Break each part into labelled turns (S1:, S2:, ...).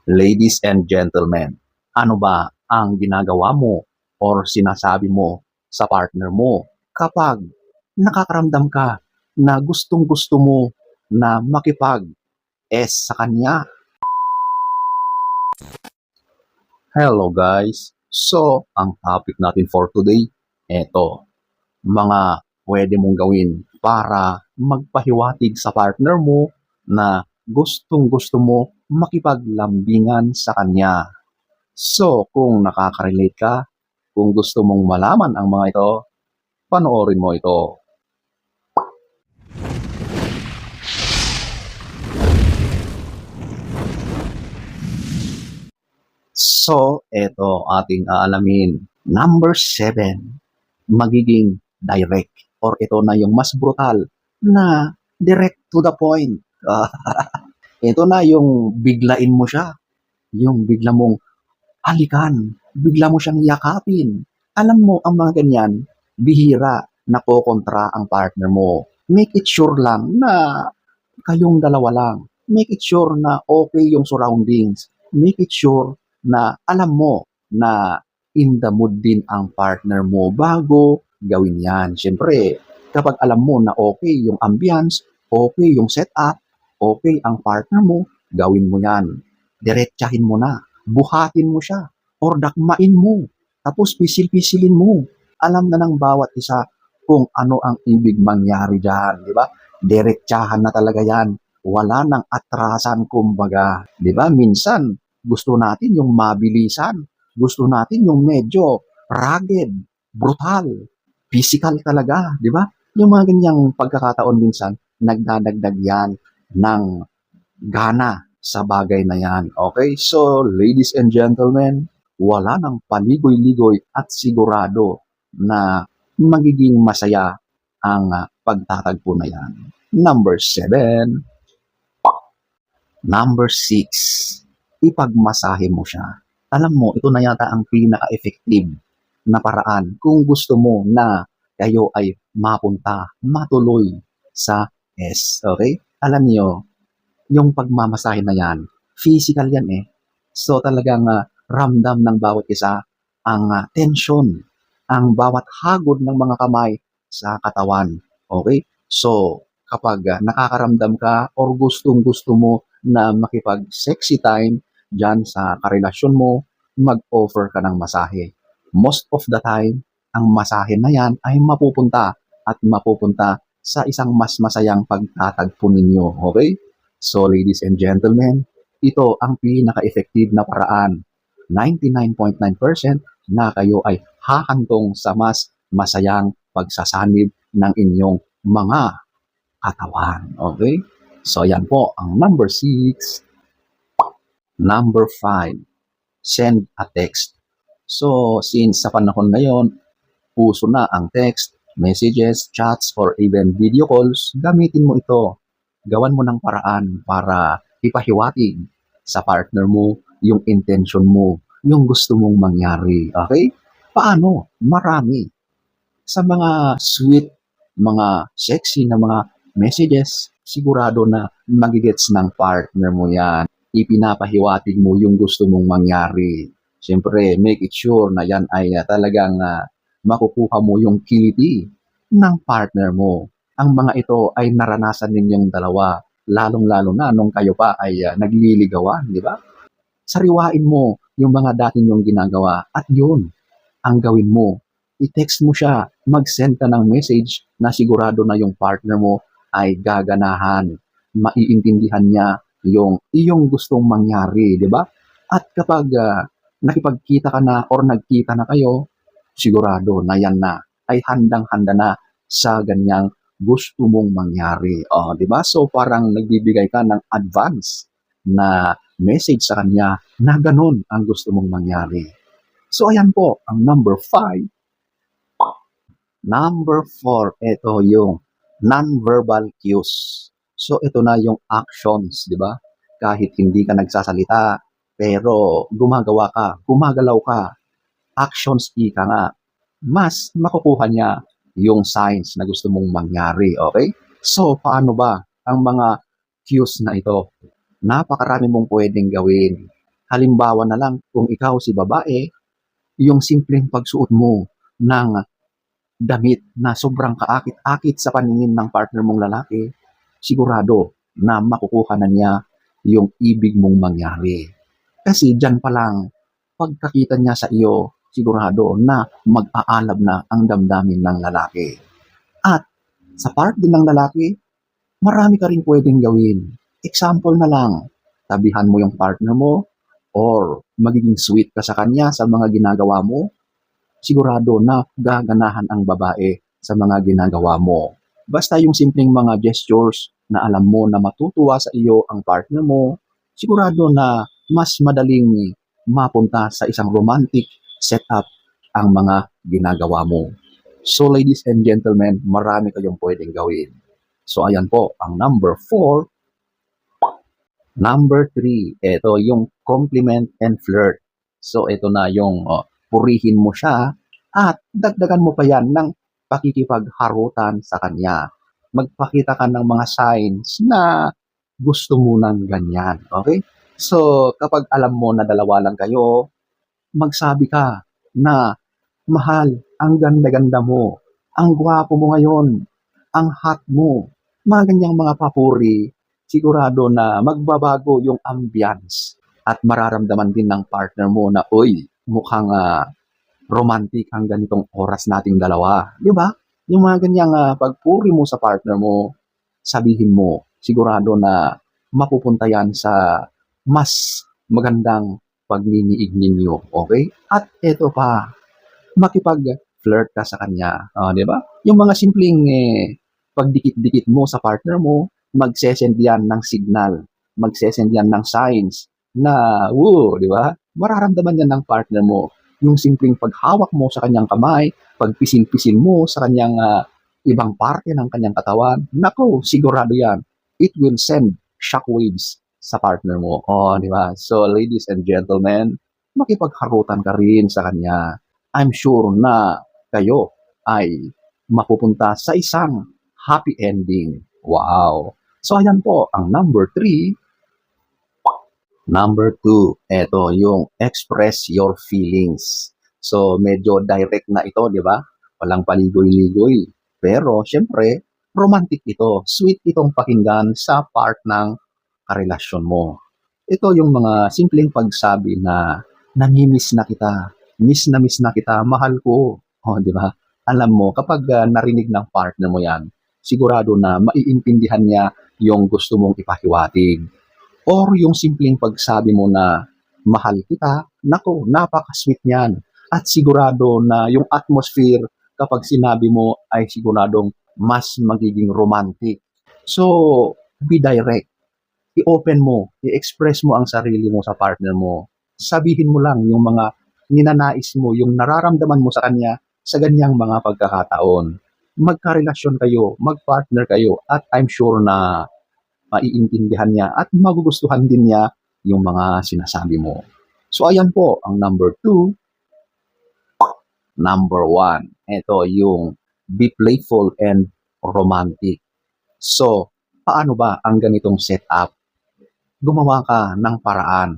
S1: Ladies and gentlemen, ano ba ang ginagawa mo or sinasabi mo sa partner mo kapag nakakaramdam ka na gustong-gusto mo na makipag-S sa kanya? Hello guys! So, ang topic natin for today, eto, mga pwede mong gawin para magpahiwatig sa partner mo na gustong-gusto mo makipaglambingan sa kanya. So, kung nakaka-relate ka, kung gusto mong malaman ang mga ito, panoorin mo ito. So, ito ating aalamin. Number 7, magiging direct or ito na yung mas brutal na direct to the point. Ito na yung biglain mo siya, yung bigla mong halikan, bigla mo siyang yakapin. Alam mo, ang mga ganyan, bihira na kokontra ang partner mo. Make it sure lang na kayong dalawa lang. Make it sure na okay yung surroundings. Make it sure na alam mo na in the mood din ang partner mo bago gawin yan. Siyempre, kapag alam mo na okay yung ambience, okay yung setup, okay ang partner mo, gawin mo yan. Diretsahin mo na. Buhatin mo siya. Or dakmain mo. Tapos pisil-pisilin mo. Alam na ng bawat isa kung ano ang ibig mangyari dyan. Di ba? Diretsahan na talaga yan. Wala nang atrasan kumbaga. Di ba? Minsan, gusto natin yung mabilisan. Gusto natin yung medyo rugged, brutal, physical talaga. Di ba? Yung mga ganyang pagkakataon minsan, nagdadagdag yan ng gana sa bagay na yan. Okay? So, ladies and gentlemen, wala nang paligoy-ligoy at sigurado na magiging masaya ang pagtatagpo na yan. Number 7. Number 6. Ipagmasahe mo siya. Alam mo, ito na yata ang pinaka-effective na paraan kung gusto mo na kayo ay mapunta, matuloy sa S. Okay? Alam niyo, yung pagmamasahe na yan, physical yan eh. So talagang ramdam ng bawat isa ang tension, ang bawat hagod ng mga kamay sa katawan. Okay? So, kapag nakakaramdam ka or gustong-gusto mo na makipag-sexy time dyan sa karelasyon mo, mag-offer ka ng masahe. Most of the time, ang masahe na yan ay mapupunta sa isang mas masayang pagtatagpo ninyo. Okay? So, ladies and gentlemen, ito ang pinaka-effective na paraan. 99.9% na kayo ay hahantong sa mas masayang pagsasanib ng inyong mga katawan. Okay? So, yan po ang number 6. Number 5, send a text. So, since sa panahon ngayon, uso na ang text, messages, chats, or even video calls, gamitin mo ito. Gawan mo ng paraan para ipahiwatig sa partner mo yung intention mo, yung gusto mong mangyari. Okay? Paano? Marami. Sa mga sweet, mga sexy na mga messages, sigurado na magigets ng partner mo yan. Ipinapahiwatig mo yung gusto mong mangyari. Siyempre, make it sure na yan ay talagang makukuha mo yung kiliti ng partner mo. Ang mga ito ay naranasan ninyong dalawa, lalong-lalo na nung kayo pa ay nagliligawan, di ba? Sariwain mo yung mga dati nyong ginagawa at yun ang gawin mo. I-text mo siya, mag-send ka ng message na sigurado na yung partner mo ay gaganahan, maiintindihan niya yung iyong gustong mangyari, di ba? At kapag nakipagkita ka na or nagkita na kayo, sigurado na yan na ay handang-handa na sa ganyang gusto mong mangyari. Di ba? So parang nagbibigay ka ng advance na message sa kanya na ganun ang gusto mong mangyari. So ayan po ang number 5. Number 4, ito yung non-verbal cues. So ito na yung actions, di ba? Kahit hindi ka nagsasalita, pero gumagawa ka, gumagalaw ka, actions ika nga, mas makukuha niya yung signs na gusto mong mangyari, okay? So, paano ba ang mga cues na ito? Napakarami mong pwedeng gawin. Halimbawa na lang kung ikaw si babae, yung simpleng pagsuot mo ng damit na sobrang kaakit-akit sa paningin ng partner mong lalaki, sigurado na makukuha na niya yung ibig mong mangyari. Kasi diyan pa lang, pagkakita niya sa iyo, sigurado na mag-aalab na ang damdamin ng lalaki. At sa part din ng lalaki, marami ka rin pwedeng gawin. Example na lang, tabihan mo yung partner mo or magiging sweet ka sa kanya sa mga ginagawa mo, sigurado na gaganahan ang babae sa mga ginagawa mo. Basta yung simpleng mga gestures na alam mo na matutuwa sa iyo ang partner mo, sigurado na mas madaling mapunta sa isang romantic setup ang mga ginagawa mo. So ladies and gentlemen, marami kayong pwedeng gawin. So ayan po, ang number 4. Number 3, ito yung compliment and flirt. So ito na yung purihin mo siya at dagdagan mo pa yan ng pakikipagharutan sa kanya. Magpakita ka ng mga signs na gusto mo ng ganyan. Okay? So kapag alam mo na dalawa lang kayo, magsabi ka na, mahal, ang ganda-ganda mo, ang gwapo mo ngayon, ang hot mo. Mga ganyang mga papuri, sigurado na magbabago yung ambience at mararamdaman din ng partner mo na, uy, mukhang romantic ang ganitong oras nating dalawa. Di ba? Yung mga ganyang pagpuri mo sa partner mo, sabihin mo, sigurado na mapupunta yan sa mas magandang pagmimiig ninyo. Okay? At ito pa, makipag-flirt ka sa kanya. Di ba? Yung mga simpleng pagdikit-dikit mo sa partner mo, magsesend yan ng signal, magsesend yan ng signs na, woo, di ba? Mararamdaman yan ng partner mo. Yung simpleng paghawak mo sa kanyang kamay, pagpisil-pisil mo sa kanyang ibang parte ng kanyang katawan, nako, sigurado yan. It will send shockwaves sa partner mo. Di ba? So, ladies and gentlemen, makipagharutan ka rin sa kanya. I'm sure na kayo ay mapupunta sa isang happy ending. Wow! So, ayan po, ang number 3. Number 2, eto yung express your feelings. So, medyo direct na ito, di ba? Walang paligoy-ligoy. Pero, syempre, romantic ito. Sweet itong pakinggan sa part ng karelasyon mo. Ito yung mga simpleng pagsabi na, namimiss na kita, miss na kita, mahal ko. Di ba? Alam mo, kapag narinig ng partner mo yan, sigurado na maiintindihan niya yung gusto mong ipahiwatig. Or yung simpleng pagsabi mo na, mahal kita, nako, napaka-sweet niyan. At sigurado na yung atmosphere kapag sinabi mo ay siguradong mas magiging romantic. So, be direct. I-open mo, i-express mo ang sarili mo sa partner mo. Sabihin mo lang yung mga ninanais mo, yung nararamdaman mo sa kanya sa ganyang mga pagkakataon. Magkarelasyon kayo, magpartner kayo, at I'm sure na maiintindihan niya at magugustuhan din niya yung mga sinasabi mo. So ayan po ang number 2. Number 1, ito yung be playful and romantic. So, paano ba ang ganitong setup? Gumawa ka ng paraan.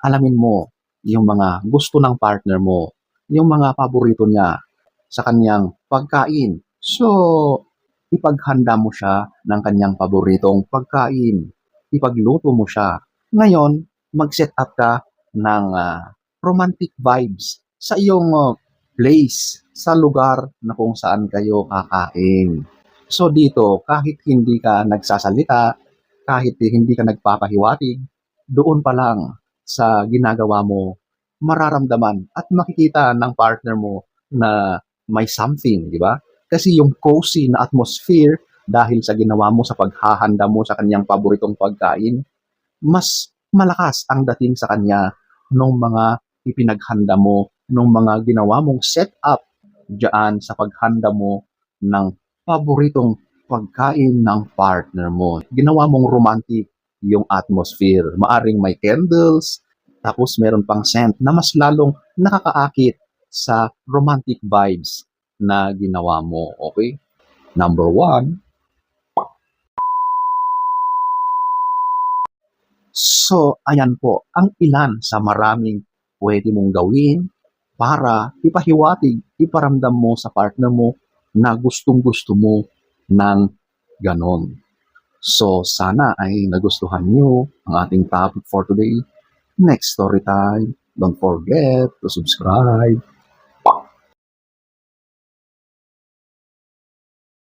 S1: Alamin mo yung mga gusto ng partner mo, yung mga paborito niya sa kanyang pagkain. So, ipaghanda mo siya ng kanyang paboritong pagkain. Ipagluto mo siya. Ngayon, mag-set up ka ng romantic vibes sa iyong place, sa lugar na kung saan kayo kakain. So dito, kahit hindi ka nagsasalita, kahit hindi ka nagpapahiwatig, doon pa lang sa ginagawa mo, mararamdaman at makikita ng partner mo na may something, di ba? Kasi yung cozy na atmosphere dahil sa ginawa mo sa paghahanda mo sa kanyang paboritong pagkain, mas malakas ang dating sa kanya nung mga ipinaghanda mo, nung mga ginawa mong setup diyan sa paghanda mo ng paboritong pagkain ng partner mo. Ginawa mong romantic yung atmosphere. Maaring may candles, tapos meron pang scent na mas lalong nakakaakit sa romantic vibes na ginawa mo. Okay? Number 1. So, ayan po ang ilan sa maraming pwede mong gawin para ipahiwatig, iparamdam mo sa partner mo na gustong-gusto mo ng ganon. So, sana ay nagustuhan niyo ang ating topic for today. Next story time. Don't forget to subscribe.